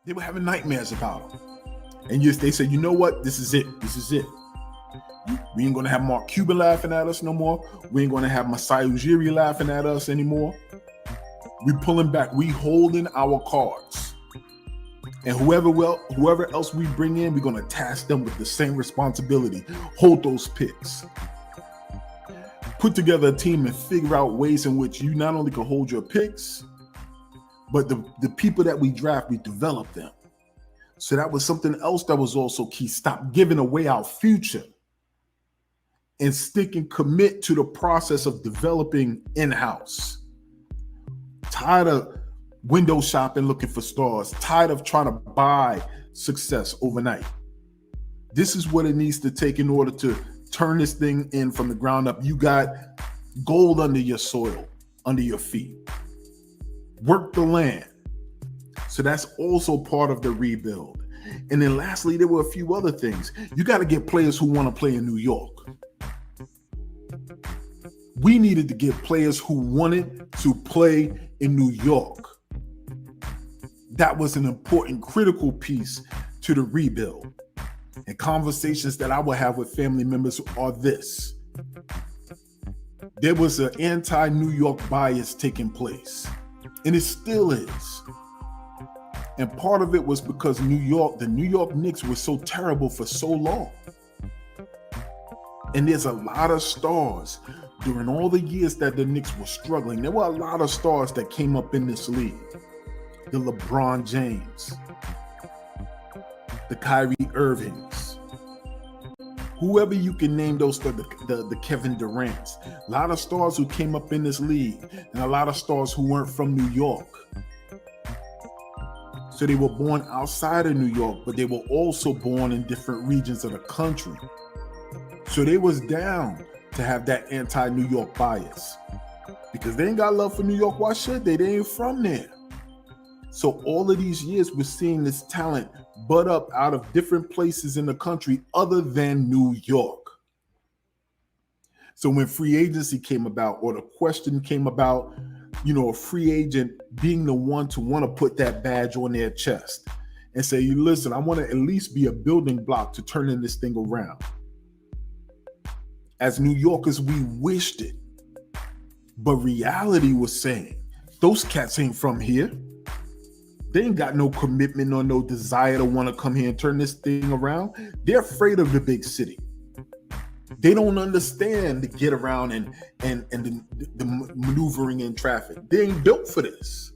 They were having nightmares about him. And yes, they said, you know what? This is it. This is it. We ain't going to have Mark Cuban laughing at us no more. We ain't going to have Masai Ujiri laughing at us anymore. We pulling back. We holding our cards. And whoever else we bring in, we're going to task them with the same responsibility. Hold those picks. Put together a team and figure out ways in which you not only can hold your picks, but the people that we draft, we develop them. So that was something else that was also key. Stop giving away our future and commit to the process of developing in-house. Tired of window shopping looking for stars. Tired of trying to buy success overnight. This is what it needs to take in order to turn this thing in from the ground up. You got gold under your soil, under your feet. Work the land. So that's also part of the rebuild. And then lastly, there were a few other things. You got to get players who want to play in New York. We needed to get players who wanted to play in New York. That was an important, critical piece to the rebuild. And conversations that I will have with family members are this. There was an anti-New York bias taking place. And it still is. And part of it was because the New York Knicks were so terrible for so long. And there's a lot of stars during all the years that the Knicks were struggling. There were a lot of stars that came up in this league. The LeBron James, the Kyrie Irvings, whoever you can name those, the Kevin Durants. A lot of stars who came up in this league and a lot of stars who weren't from New York. So they were born outside of New York, but they were also born in different regions of the country. So they was down to have that anti-New York bias. Because they ain't got love for New York, why should they? They ain't from there. So all of these years, we're seeing this talent bud up out of different places in the country other than New York. So when free agency came about, or the question came about, a free agent being the one to want to put that badge on their chest and say, listen, I want to at least be a building block to turning this thing around. As New Yorkers, we wished it. But reality was saying, those cats ain't from here. They ain't got no commitment or no desire to want to come here and turn this thing around. They're afraid of the big city. They don't understand the get around and the maneuvering in traffic. They ain't built for this.